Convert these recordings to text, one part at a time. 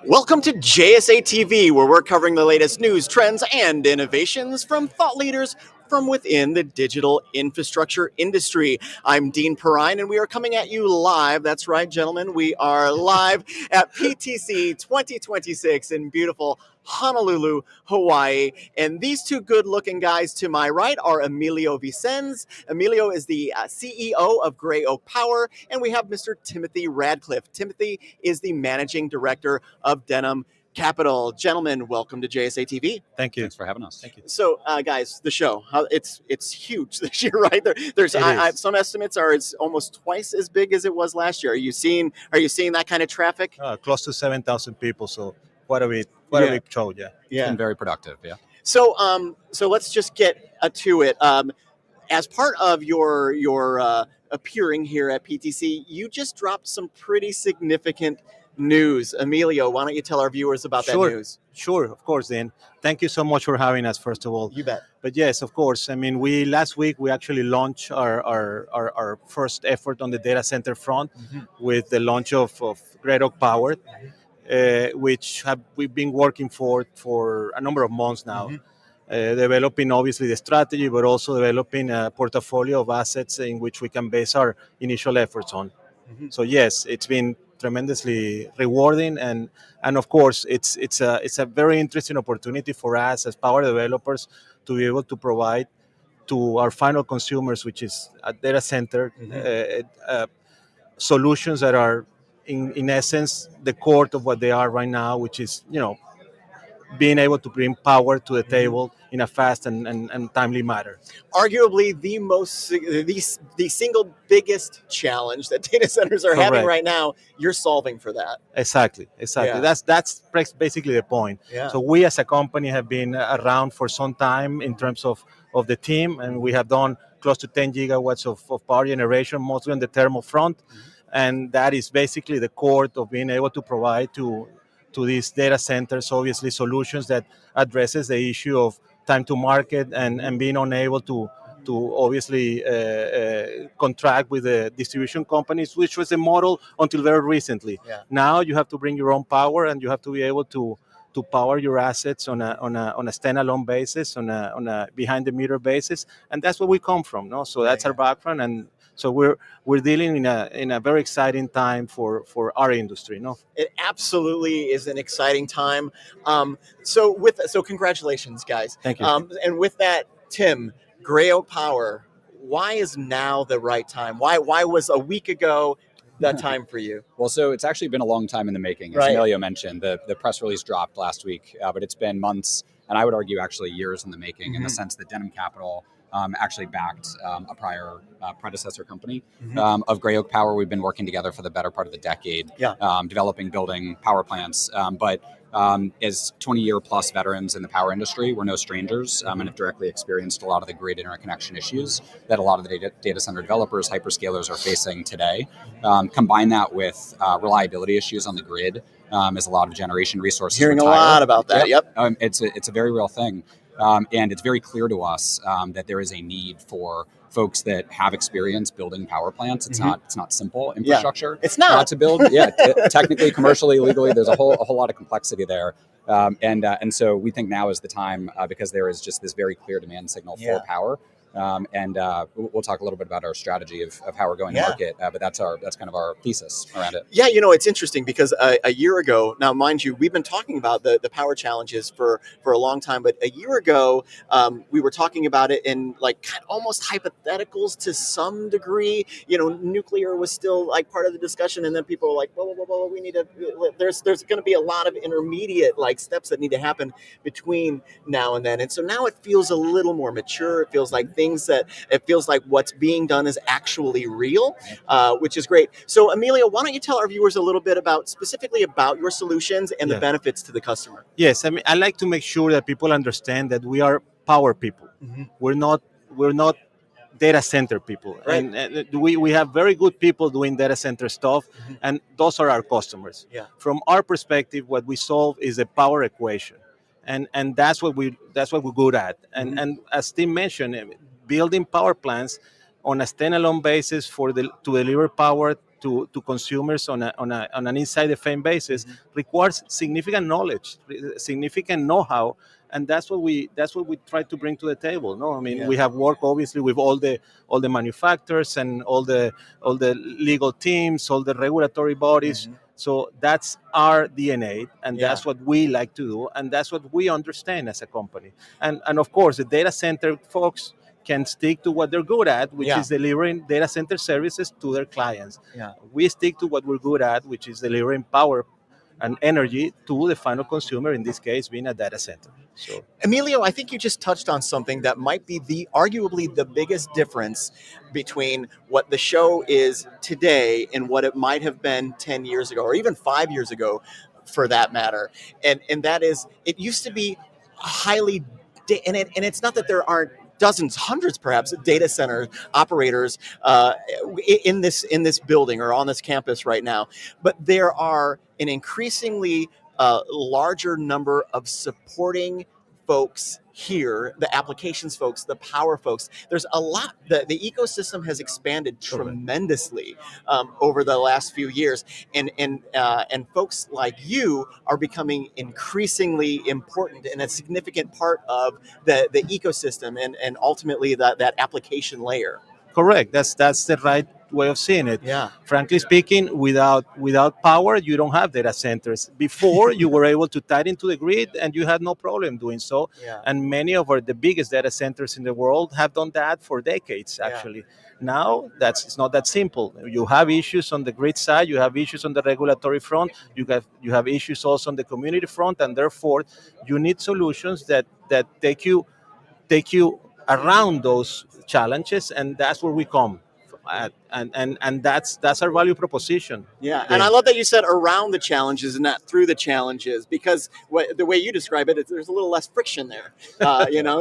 Welcome to JSA TV, where we're covering the latest news, trends, and innovations from thought leaders from within the digital infrastructure industry. I'm Dean Perrine, and we are coming at you live. That's right, gentlemen. We are live at PTC 2026 in beautiful Honolulu, Hawaii. And these two good-looking guys to my right are Emilio Vicens. Emilio is the CEO of Gray Oak Power, and we have Mr. Timothy Radcliff. Timothy is the managing director of Denham Capital. Gentlemen, welcome to JSA TV. Thank you. Thanks for having us. Thank you. So, guys, the show, it's huge this year, right? There's some estimates are it's almost twice as big as it was last year. Are you seeing that kind of traffic? Close to 7,000 people. So quite a big show. Yeah. It's been very productive. Yeah. So, so let's just get to it. As part of your appearing here at PTC, you just dropped some pretty significant news. Emilio, why don't you tell our viewers about that news? Sure, of course, Dan. Thank you so much for having us, first of all. You bet. But yes, of course. I mean, last week we actually launched our first effort on the data center front with the launch of Gray Oak Power, which we've been working for a number of months now. Developing obviously the strategy, but also developing a portfolio of assets in which we can base our initial efforts on. So yes, it's been tremendously rewarding, and of course it's a very interesting opportunity for us as power developers to be able to provide to our final consumers, which is a data center, solutions that are in essence the core of what they are right now, which is being able to bring power to the table in a fast and timely manner. Arguably the single biggest challenge that data centers are having right now, you're solving for that. Exactly. Yeah. That's basically the point. Yeah. So we as a company have been around for some time in terms of the team, and we have done close to 10 gigawatts of power generation, mostly on the thermal front. And that is basically the core of being able to provide to these data centers, obviously solutions that addresses the issue of time to market and being unable to obviously contract with the distribution companies, which was a model until very recently. Yeah. Now you have to bring your own power, and you have to be able to power your assets on a standalone basis, on a behind the meter basis, and that's where we come from. No, so that's our background, and so we're dealing in a very exciting time for our industry. No, it absolutely is an exciting time. So congratulations, guys. Thank you. And with that, Tim, Gray Oak Power, why is now the right time? Why was a week ago that time for you? Well, so it's actually been a long time in the making. As Emilio mentioned, the press release dropped last week, but it's been months, and I would argue actually years in the making, in the sense that Denham Capital actually backed a prior predecessor company of Gray Oak Power. We've been working together for the better part of the decade, developing, building power plants. But as 20-year plus veterans in the power industry, we're no strangers and have directly experienced a lot of the grid interconnection issues that a lot of the data center developers, hyperscalers are facing today. Combine that with reliability issues on the grid, as a lot of generation resources Hearing retire. a lot about that. Yep. It's a very real thing. And it's very clear to us that there is a need for folks that have experience building power plants. It's not simple infrastructure. It's not to build. Technically, commercially, legally, there's a whole lot of complexity there. And so we think now is the time because there is just this very clear demand signal for power. And we'll talk a little bit about our strategy of how we're going to market, but that's kind of our thesis around it. Yeah, it's interesting because a year ago, now mind you, we've been talking about the power challenges for a long time, but a year ago, we were talking about it in like almost hypotheticals to some degree. Nuclear was still like part of the discussion, and then people were like, whoa, we need to. There's going to be a lot of intermediate steps that need to happen between now and then, and so now it feels a little more mature. It feels like what's being done is actually real, which is great. So, Emilio, why don't you tell our viewers a little bit specifically about your solutions and the benefits to the customer? Yes, I mean, I like to make sure that people understand that we are power people. We're not data center people, right. And we have very good people doing data center stuff, and those are our customers. Yeah. From our perspective, what we solve is a power equation. and that's what we're good at. And as Tim mentioned, building power plants on a standalone basis to deliver power to consumers on an inside the frame basis requires significant knowledge, significant know-how, and that's what we try to bring to the table. No, I mean, we have worked obviously with all the manufacturers and all the legal teams, all the regulatory bodies. So that's our DNA, and that's what we like to do, and that's what we understand as a company. And of course, the data center folks can stick to what they're good at, which is delivering data center services to their clients. We stick to what we're good at, which is delivering power and energy to the final consumer, in this case being a data center. So, Emilio, I think you just touched on something that might be arguably the biggest difference between what the show is today and what it might have been 10 years ago, or even 5 years ago, for that matter. And that is, it used to be highly, and it's not that there aren't dozens, hundreds perhaps, of data center operators in this building or on this campus right now, but there are an increasingly larger number of supporting folks here, the applications folks, the power folks. There's a lot. The ecosystem has expanded tremendously over the last few years, and folks like you are becoming increasingly important and a significant part of the ecosystem and ultimately that application layer. correct. That's the right way of seeing it. Yeah. Frankly speaking, without power, you don't have data centers. Before, you were able to tie into the grid, and you had no problem doing so. Yeah. And many of the biggest data centers in the world have done that for decades, actually. Now, it's not that simple. You have issues on the grid side, you have issues on the regulatory front, you have issues also on the community front, and therefore, you need solutions that take you around those challenges, and that's where we come at, and that's our value proposition. Yeah, and I love that you said around the challenges and not through the challenges, because the way you describe it, there's a little less friction there.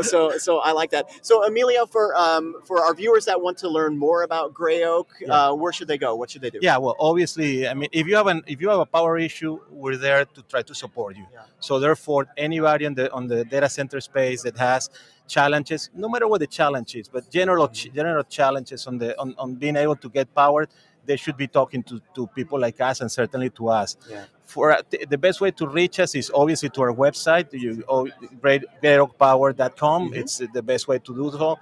So I like that. So Emilio, for our viewers that want to learn more about Gray Oak, where should they go? What should they do? Yeah, well, obviously, I mean, if you have a power issue, we're there to try to support you. So therefore, anybody on the data center space that has challenges, no matter what the challenge is, but general challenges on being able to get power, they should be talking to people like us, and certainly to us. For the best way to reach us is obviously to our website, grayoakpower.com. It's the best way to do so.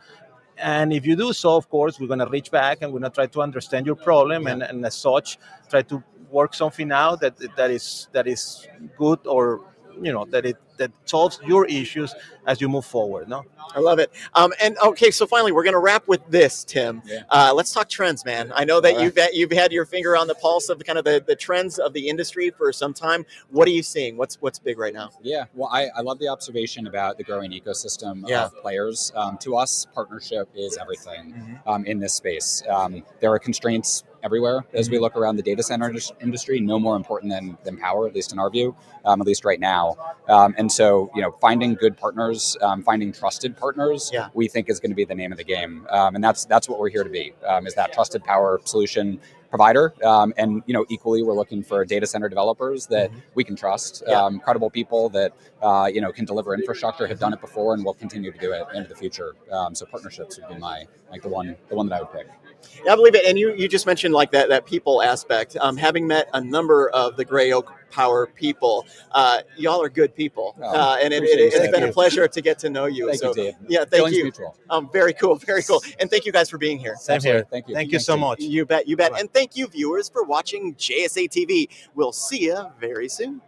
And if you do so, of course, we're going to reach back and we're going to try to understand your problem, and as such, try to work something out that is good, or that solves your issues as you move forward. No, I love it. And okay, so finally, we're going to wrap with this, Tim. Let's talk trends, man. I know that you've had your finger on the pulse of kind of the trends of the industry for some time. What are you seeing? What's big right now? Yeah, well, I love the observation about the growing ecosystem of players. To us, partnership is everything in this space. There are constraints everywhere as we look around the data center industry, no more important than power, at least in our view, at least right now. And so, finding good partners, finding trusted partners, we think is going to be the name of the game. And that's what we're here to be, is that trusted power solution provider. And equally, we're looking for data center developers that we can trust, credible people that can deliver infrastructure, have done it before, and will continue to do it into the future. So partnerships would be the one that I would pick. Yeah, I believe it. And you just mentioned like that people aspect. Having met a number of the Gray Oak Power people, y'all are good people, and it's been a pleasure to get to know you. Thank you, Dave. Yeah, thank you. Very cool, very cool. And thank you guys for being here. Same here. Thank you. Thank you so much. You bet. And thank you, viewers, for watching JSA TV. We'll see you very soon.